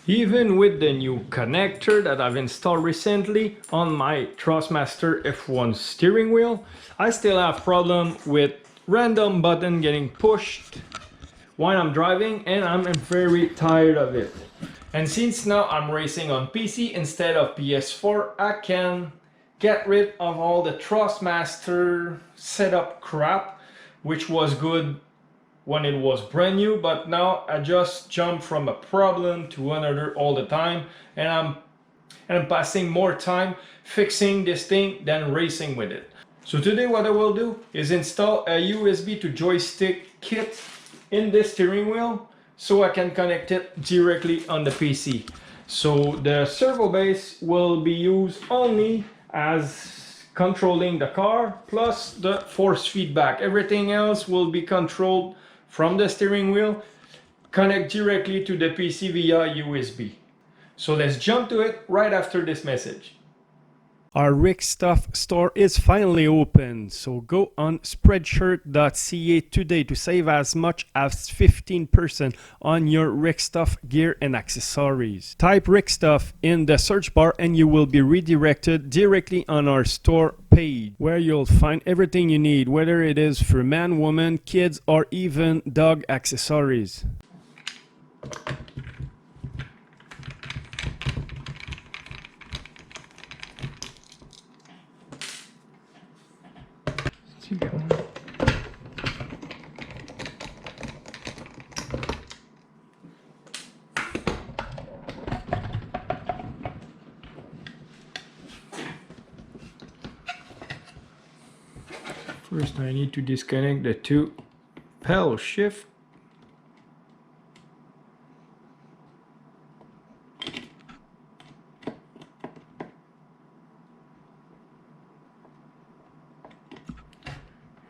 Even with the new connector that I've installed recently on my Thrustmaster F1 steering wheel, I still have problem with random button getting pushed while I'm driving, and I'm very tired of it. And since now I'm racing on PC instead of PS4, I can get rid of all the Thrustmaster setup crap, which was good when it was brand new, but now I just jump from a problem to another all the time, and I'm passing more time fixing this thing than racing with it. So today what I will do is install a USB to joystick kit in this steering wheel so I can connect it directly on the PC. So the servo base will be used only as controlling the car plus the force feedback. Everything else will be controlled from the steering wheel, connect directly to the PC via USB. So let's jump to it right after this message. Our Rick Stuff store is finally open, so go on spreadshirt.ca today to save as much as 15% on your Rick Stuff gear and accessories. Type Rick Stuff in the search bar and you will be redirected directly on our store page, where you'll find everything you need, whether it is for man, woman, kids, or even dog accessories. First I need to disconnect the two pedal shift.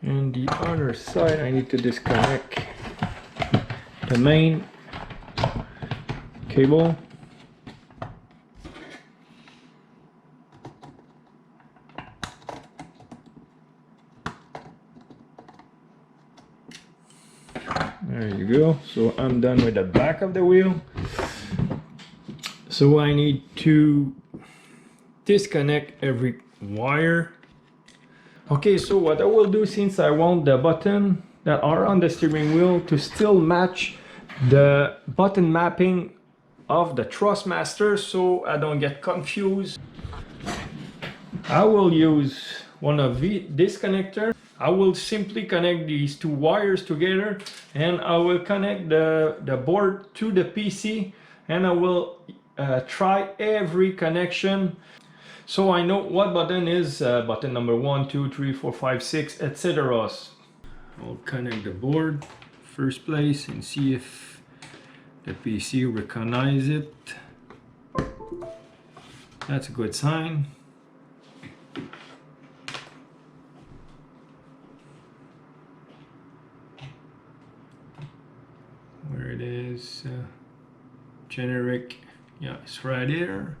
And the other side I need to disconnect the main cable. There you go. So I'm done with the back of the wheel. So I need to disconnect every wire. Okay, so what I will do, since I want the button that are on the steering wheel to still match the button mapping of the Thrustmaster, so I don't get confused, I will use one of this connector. I will simply connect these two wires together, and I will connect the board to the PC, and I will try every connection so I know what button is button number 1, 2, 3, 4, 5, 6, etc. I'll connect the board first place and see if the PC recognize it. That's a good sign. Where it is, generic, yeah, it's right here.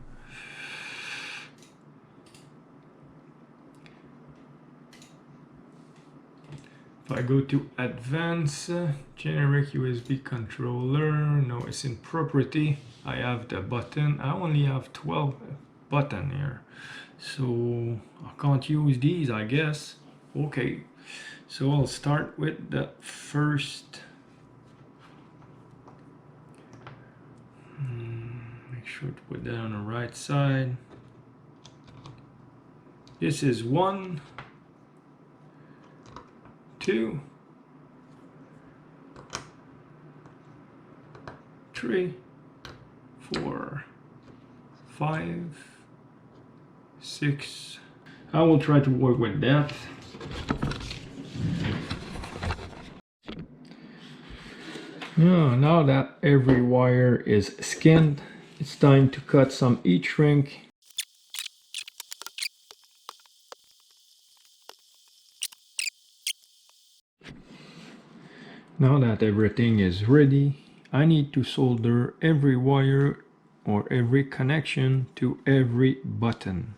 If I go to advanced, generic USB controller, no, it's in property. I have the button. I only have 12 buttons here, so I can't use these, I guess. Okay, so I'll start with the first. Make sure to put that on the right side. This is 1, 2, 3, 4, 5, 6. I will try to work with that. Now that every wire is skinned, it's time to cut some heat shrink. Now that everything is ready, I need to solder every wire or every connection to every button.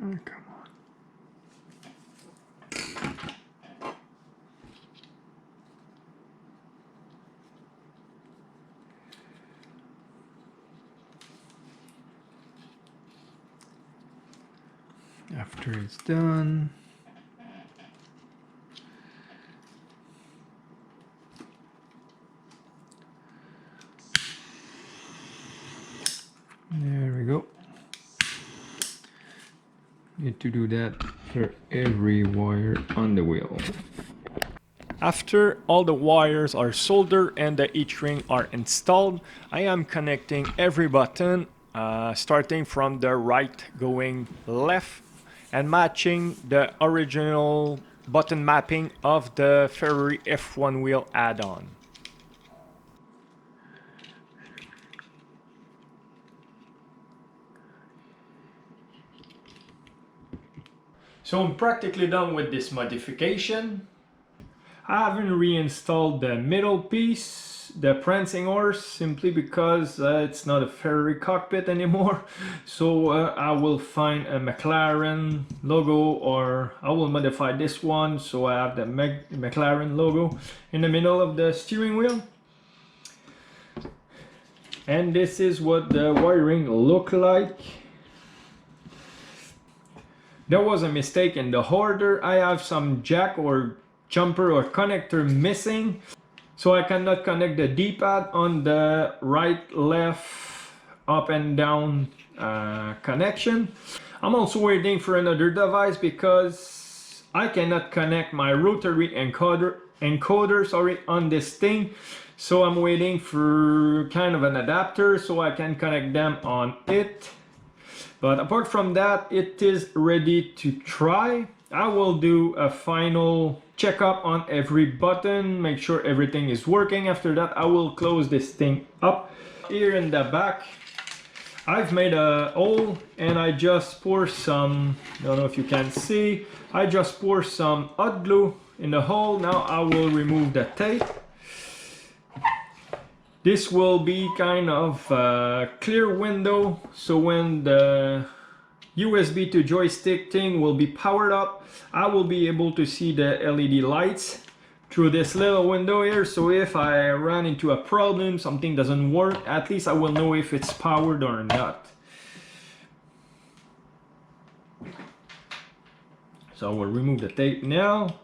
Oh, come on. After it's done, there we go. Need to do that for every wire on the wheel. After all the wires are soldered and the E-string are installed, I am connecting every button, starting from the right going left and matching the original button mapping of the Ferrari F1 wheel add-on. So I'm practically done with this modification. I haven't reinstalled the middle piece, the prancing horse, simply because it's not a Ferrari cockpit anymore. So I will find a McLaren logo, or I will modify this one so I have the McLaren logo in the middle of the steering wheel. And this is what the wiring look like. There was a mistake in the order. I have some jack or jumper or connector missing, so I cannot connect the D-pad on the right, left, up and down connection. I'm also waiting for another device because I cannot connect my rotary encoder on this thing. So I'm waiting for kind of an adapter so I can connect them on it. But apart from that, it is ready to try. I will do a final checkup on every button, make sure everything is working. After that, I will close this thing up. Here in the back, I've made a hole and I just pour some, I don't know if you can see, I just pour some hot glue in the hole. Now I will remove the tape. This will be kind of a clear window, so when the USB to joystick thing will be powered up, I will be able to see the LED lights through this little window here. So if I run into a problem, something doesn't work, at least I will know if it's powered or not. So I will remove the tape now.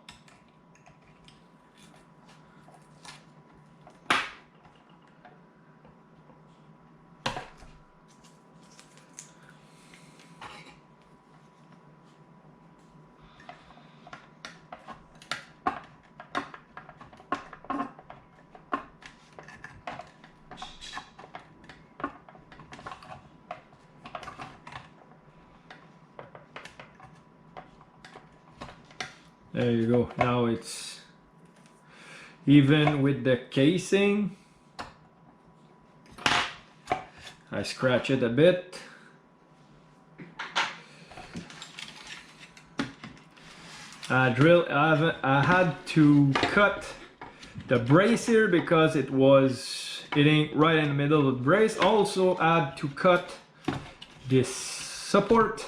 There you go. Now it's even with the casing. I scratch it a bit. I had to cut the brace here because it was hitting right in the middle of the brace. Also had to cut this support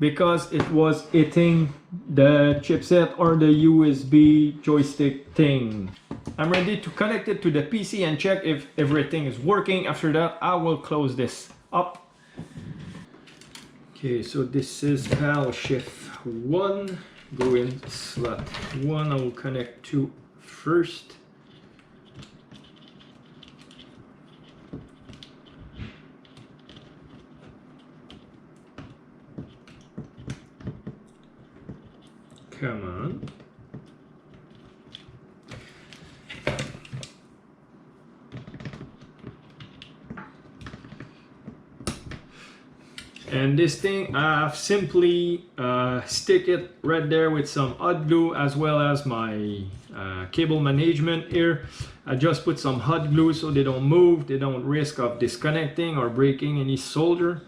because it was hitting the chipset or the USB joystick thing. I'm ready to connect it to the PC and check if everything is working. After that, I will close this up. Okay, so this is PAL shift 1. Go in slot 1. I will connect 2 first. Come on. And this thing, I've simply stick it right there with some hot glue, as well as my cable management here. I just put some hot glue so they don't move, they don't risk of disconnecting or breaking any solder.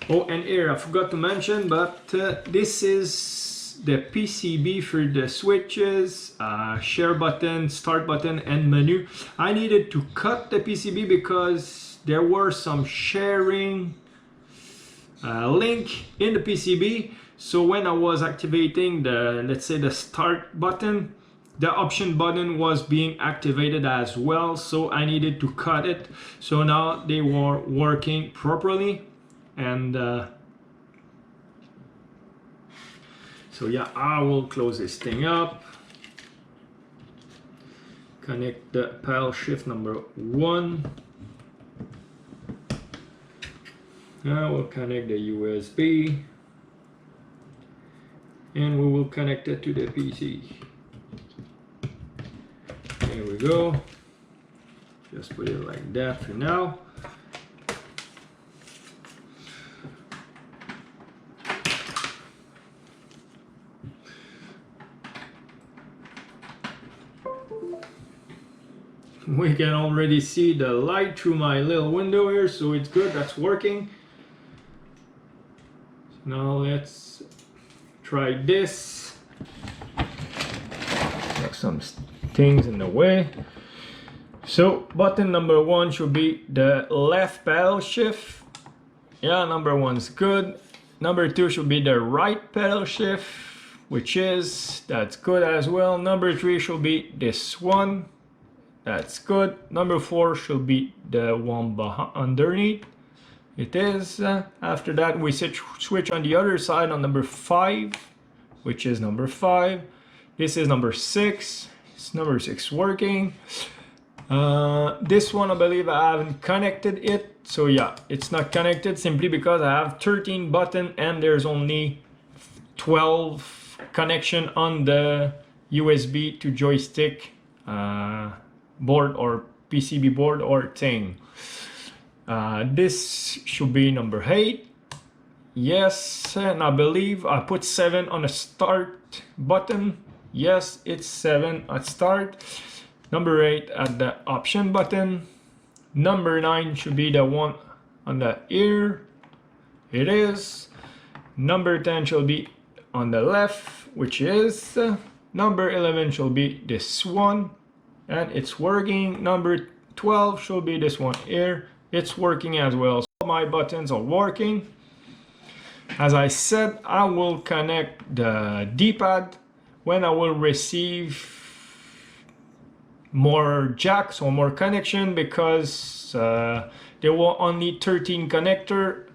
Oh, and here I forgot to mention, but this is the PCB for the switches, share button, start button, and menu. I needed to cut the PCB because there were some sharing link in the PCB. So when I was activating the, let's say, the start button, the option button was being activated as well, so I needed to cut it. So now they were working properly, and so yeah, I will close this thing up, connect the paddle shift number 1. Now we'll connect the USB, and we will connect it to the PC. There we go. Just put it like that for now. We can already see the light through my little window here, so it's good, that's working. Now let's try this. Got some things in the way. So button number 1 should be the left pedal shift. Yeah, number 1's good. Number 2 should be the right pedal shift, which is, that's good as well. Number 3 should be this one. That's good. Number 4 should be the one underneath. It is. After that, we switch on the other side on number 5, which is number 5. This is number 6. It's number 6 working. This one, I believe I haven't connected it. So yeah, it's not connected simply because I have 13 buttons and there's only 12 connection on the USB to joystick board or PCB board or thing. This should be number 8. Yes, and I believe I put 7 on the start button. Yes, it's 7 at start. Number 8 at the option button. Number 9 should be the one on the ear. It is. Number 10 shall be on the left, which is. Number 11 shall be this one, and it's working. Number 12 should be this one here. It's working as well. So my buttons are working. As I said, I will connect the D-pad when I will receive more jacks or more connection, because there were only 13 connector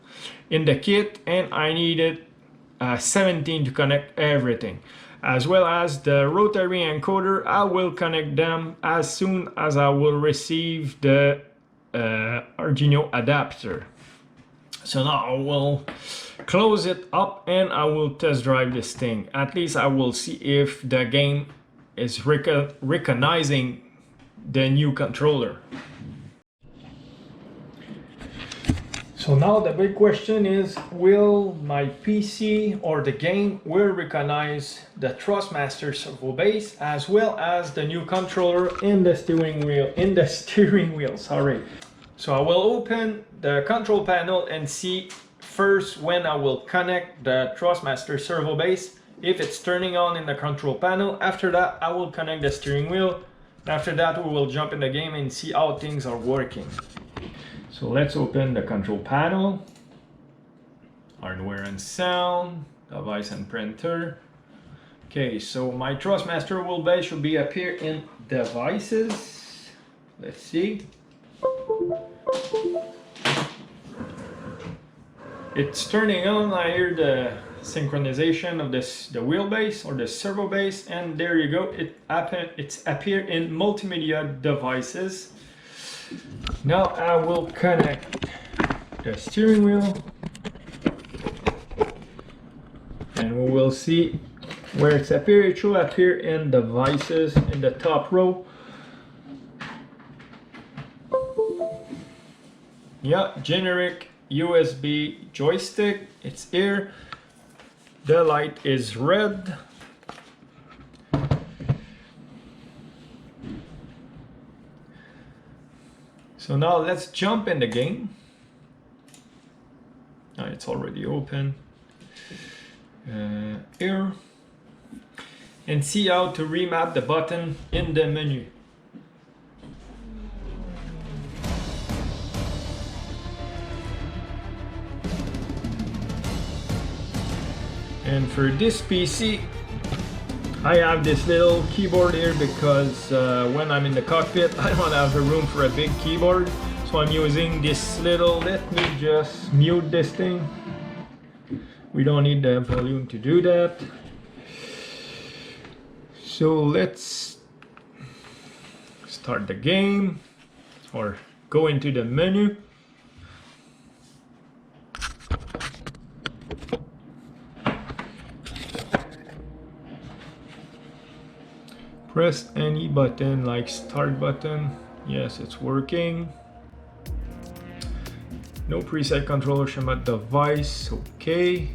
in the kit and I needed 17 to connect everything. As well as the rotary encoder, I will connect them as soon as I will receive the Arduino adapter. So now I will close it up and I will test drive this thing. At least I will see if the game is recognizing the new controller. So now the big question is, will my PC or the game will recognize the Thrustmaster servo base as well as the new controller in the steering wheel, sorry. So I will open the control panel and see first when I will connect the Thrustmaster servo base, if it's turning on in the control panel. After that, I will connect the steering wheel. After that, we will jump in the game and see how things are working. So let's open the control panel, hardware and sound, device and printer. Okay, so my Thrustmaster base should be appear in devices. Let's see. It's turning on. I hear the synchronization of the wheelbase or the servo base, and there you go. It's appear in multimedia devices. Now I will connect the steering wheel and we will see where it's appear. It should appear in devices in the top row. Yeah, generic USB joystick, it's here. The light is red. So now let's jump in the game. It's already open. Here. And see how to remap the button in the menu. And for this PC, I have this little keyboard here because when I'm in the cockpit, I don't have the room for a big keyboard. So I'm using this little, let me just mute this thing. We don't need the volume to do that. So let's start the game or go into the menu. Press any button like start button. Yes, it's working. No preset controller showing device. Okay.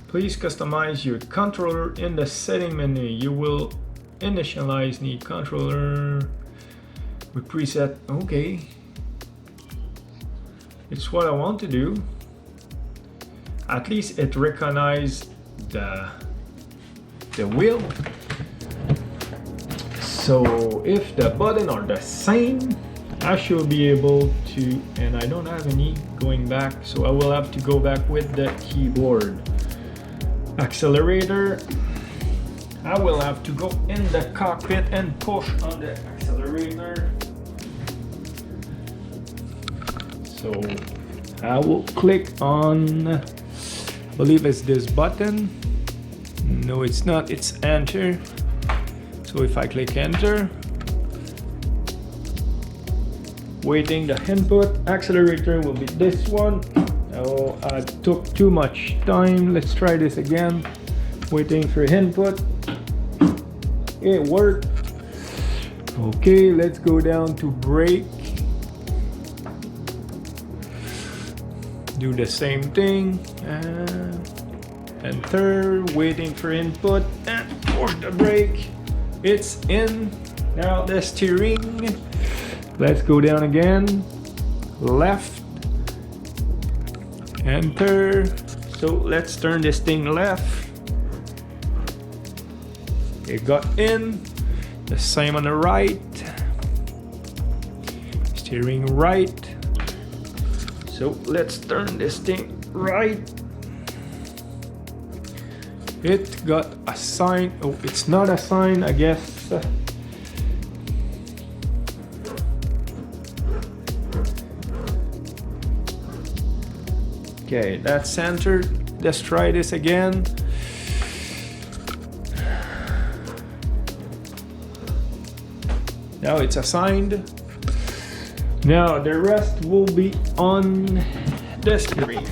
Please customize your controller in the setting menu. You will initialize the controller with preset. Okay. It's what I want to do. At least it recognizes the wheel. So if the button are the same, I should be able to, and I don't have any going back, so I will have to go back with the keyboard. Accelerator, I will have to go in the cockpit and push on the accelerator. So I will click on, I believe it's this button. No, it's not, it's enter. So if I click enter, waiting the input, accelerator will be this one. Oh, I took too much time. Let's try this again. Waiting for input. It worked. Okay, let's go down to brake. Do the same thing. Enter, waiting for input, and push the brake. It's in. Now the steering. Let's go down again. Left. Enter. So let's turn this thing left. It got in. The same on the right. Steering right. So let's turn this thing right. It got a sign. Oh, it's not a sign, I guess. Okay, that's centered. Let's try this again. Now it's assigned. Now the rest will be on the screen.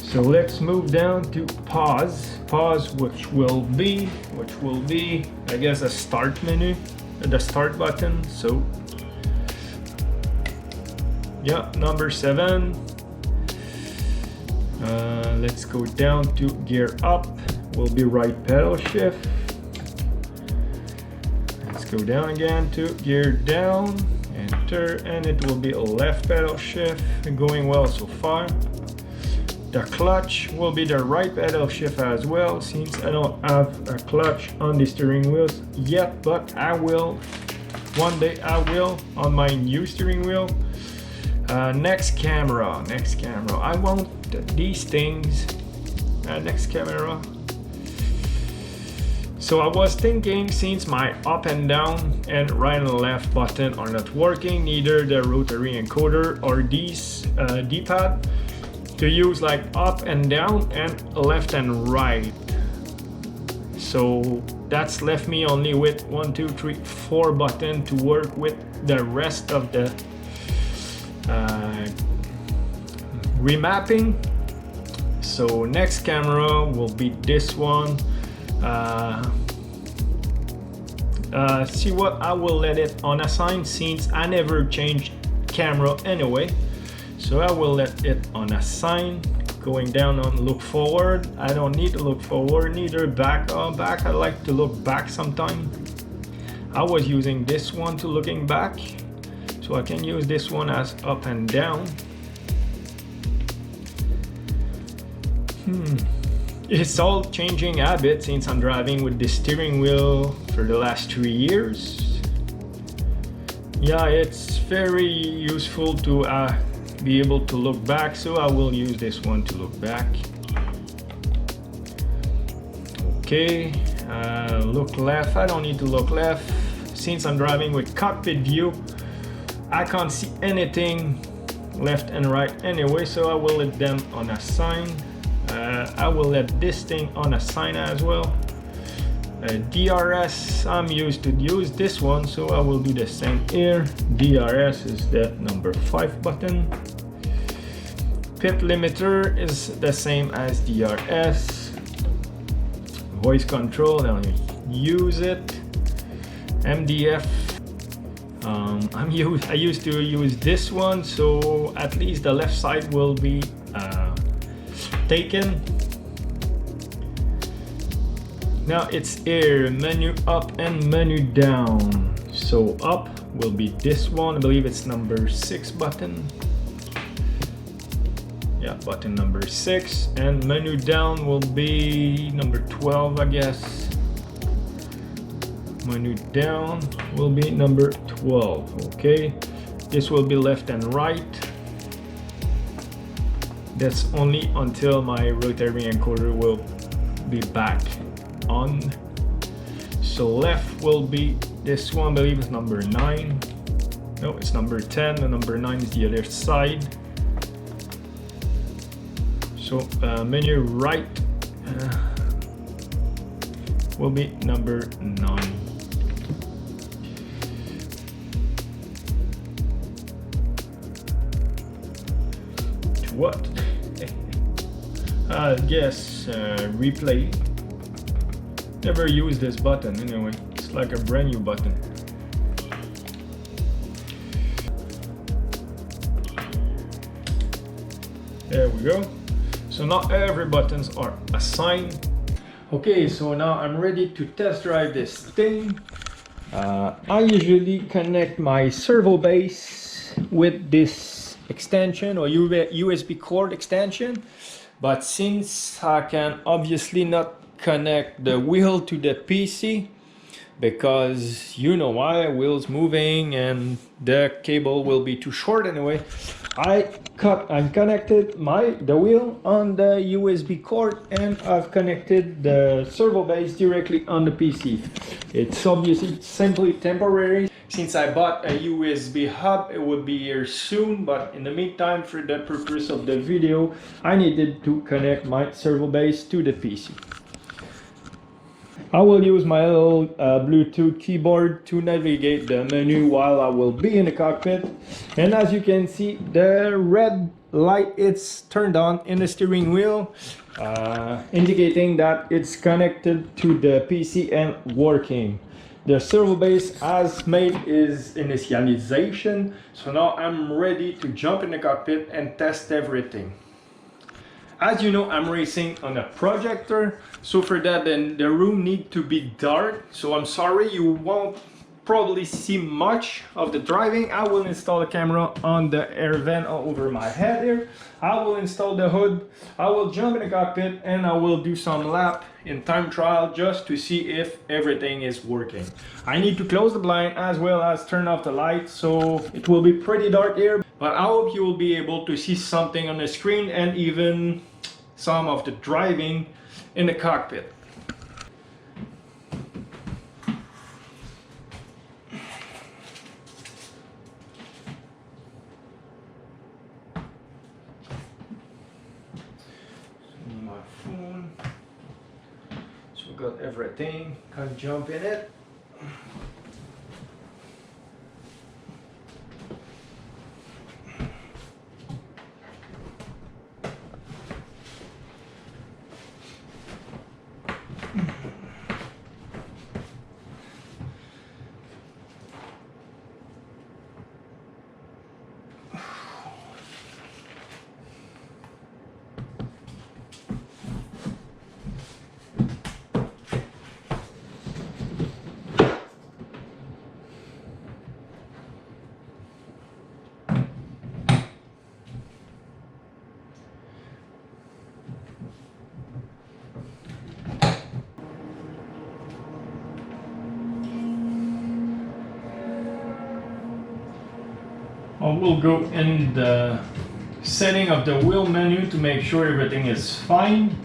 So let's move down to pause. Pause, which will be, I guess, a start menu, the start button. So yeah, number 7. Let's go down to gear up. Will be right pedal shift. Let's go down again to gear down. Enter, and it will be a left pedal shift. Going well so far. The clutch will be the right pedal shift as well, since I don't have a clutch on the steering wheels yet, but I will. One day I will on my new steering wheel. Next camera. I want these things. Next camera. So I was thinking, since my up and down and right and left button are not working, neither the rotary encoder or these D-pad, to use like up and down and left and right. So that's left me only with 1, 2, 3, 4 buttons to work with the rest of the remapping. So next camera will be this one. See what, I will let it unassign since I never changed camera anyway. So I will let it unassign. Going down on look forward. I don't need to look forward, neither back. Back, I like to look back sometime. I was using this one to looking back. So I can use this one as up and down. It's all changing habit since I'm driving with the steering wheel for the last 3 years. Yeah, it's very useful to be able to look back, so I will use this one to look back. Okay, look left. I don't need to look left since I'm driving with cockpit view. I can't see anything left and right anyway, so I will let them unassign. I will let this thing unassign as well. DRS, I'm used to use this one, so I will do the same here. DRS is the number 5 button. Pit limiter is the same as DRS. Voice control, I'll use it. MDF, I used to use this one, so at least the left side will be taken. Now it's here, menu up and menu down. So up will be this one, I believe it's number 6 button. Yeah, button number 6, and menu down will be number 12, I guess. Menu down will be number 12. Okay, this will be left and right. That's only until my rotary encoder will be back on. So left will be this one, I believe it's number 9. No, it's number 10, and number 9 is the other side. So menu right will be number 9. What? I guess replay. Never use this button anyway. It's like a brand new button. There we go. So now every buttons are assigned. Okay, so now I'm ready to test drive this thing. I usually connect my servo base with this extension or USB cord extension, but since I can obviously not connect the wheel to the PC because you know why, wheels moving and the cable will be too short anyway, I connected the wheel on the USB cord, and I've connected the servo base directly on the PC. It's obviously simply temporary. Since I bought a USB hub, it would be here soon, but in the meantime, for the purpose of the video, I needed to connect my servo base to the PC. I will use my little Bluetooth keyboard to navigate the menu while I will be in the cockpit. And as you can see, the red light is turned on in the steering wheel, indicating that it's connected to the PC and working. The servo base as made is initialization, so now I'm ready to jump in the cockpit and test everything. As you know, I'm racing on a projector, so for that then the room needs to be dark, so I'm sorry you won't probably see much of the driving. I will install a camera on the air vent over my head here. I will install the hood, I will jump in the cockpit, and I will do some lap in time trial just to see if everything is working. I need to close the blind as well as turn off the light, so it will be pretty dark here, but I hope you will be able to see something on the screen and even some of the driving in the cockpit. My phone. So we got everything. Can jump in it. I will go in the setting of the wheel menu to make sure everything is fine.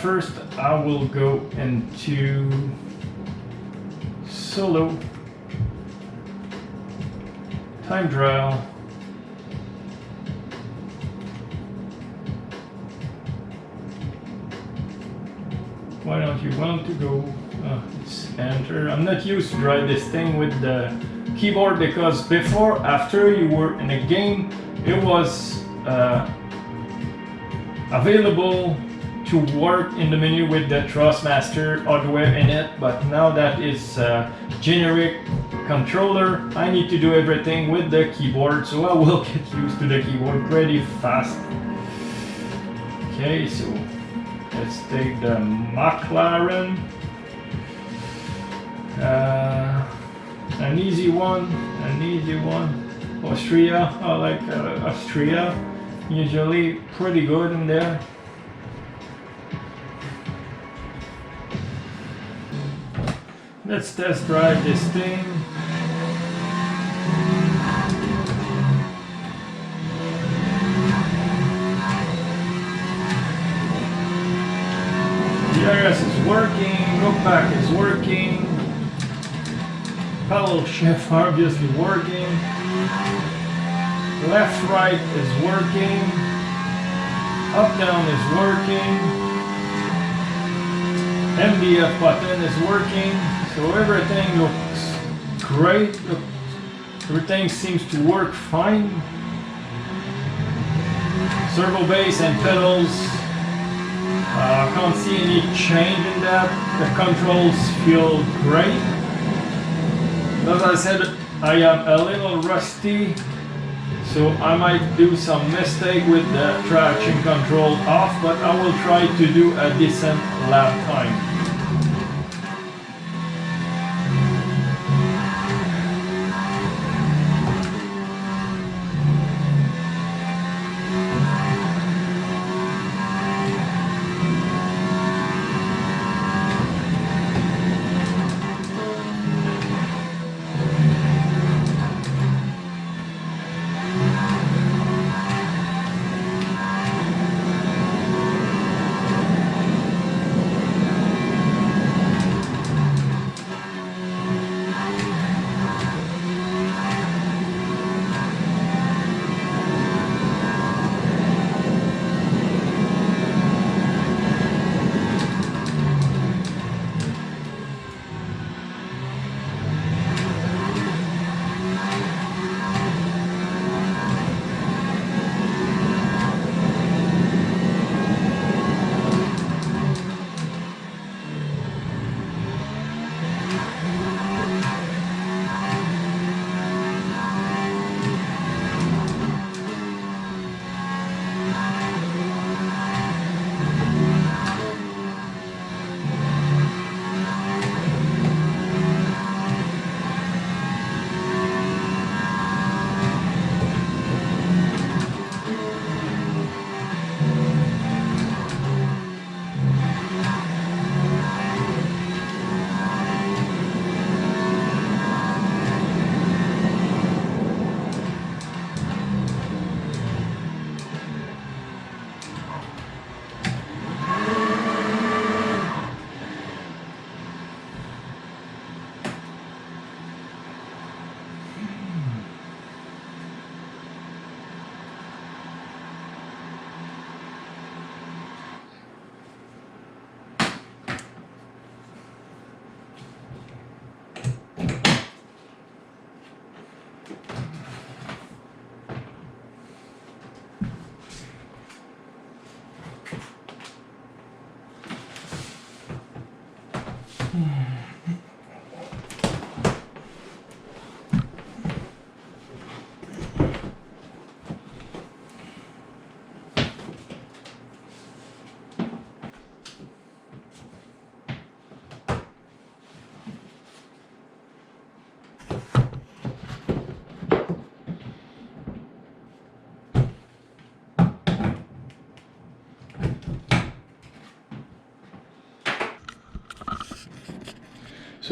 First, I will go into solo, time trial. Why don't you want to go? It's enter. I'm not used to drive this thing with the keyboard because before, after you were in a game, it was available to work in the menu with the Thrustmaster hardware in it, but now that is generic controller, I need to do everything with the keyboard, so I will get used to the keyboard pretty fast. Okay, so let's take the McLaren. An easy one. Austria, I like Austria. Usually pretty good in there. Let's test drive this thing. DRS is working, look back is working, pedal shift obviously working, left right is working, up down is working, MDF button is working, so everything looks great, everything seems to work fine. Servo base and pedals, I can't see any change in that. The controls feel great. As I said, I am a little rusty, so I might do some mistake with the traction control off, but I will try to do a decent lap time.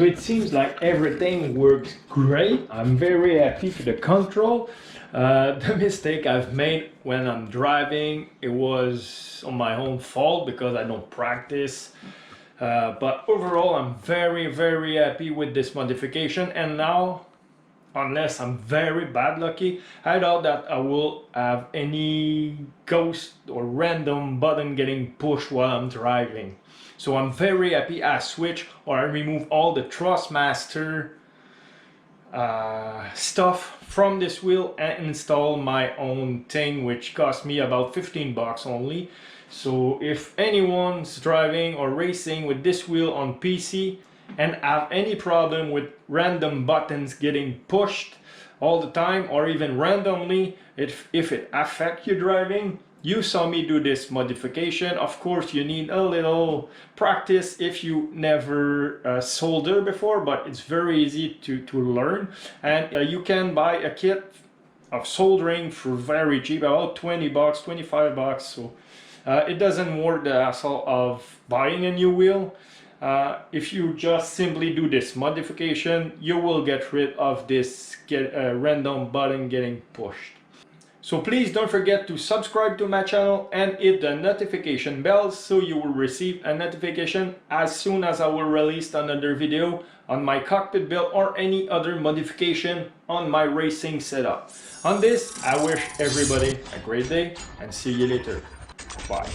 So it seems like everything works great. I'm very happy with the control. The mistake I've made when I'm driving, it was on my own fault because I don't practice. But overall, I'm very happy with this modification. And now, unless I'm very bad lucky, I doubt that I will have any ghost or random button getting pushed while I'm driving. So I'm very happy I switch or I remove all the Thrustmaster stuff from this wheel and install my own thing, which cost me about 15 bucks only. So if anyone's driving or racing with this wheel on PC and have any problem with random buttons getting pushed all the time or even randomly, if it affects your driving, you saw me do this modification. Of course, you need a little practice if you never solder before, but it's very easy to learn. And you can buy a kit of soldering for very cheap, about 20 bucks, 25 bucks. So it doesn't worth the hassle of buying a new wheel. If you just simply do this modification, you will get rid of this random button getting pushed. So please don't forget to subscribe to my channel and hit the notification bell so you will receive a notification as soon as I will release another video on my cockpit build or any other modification on my racing setup. On this, I wish everybody a great day and see you later. Bye.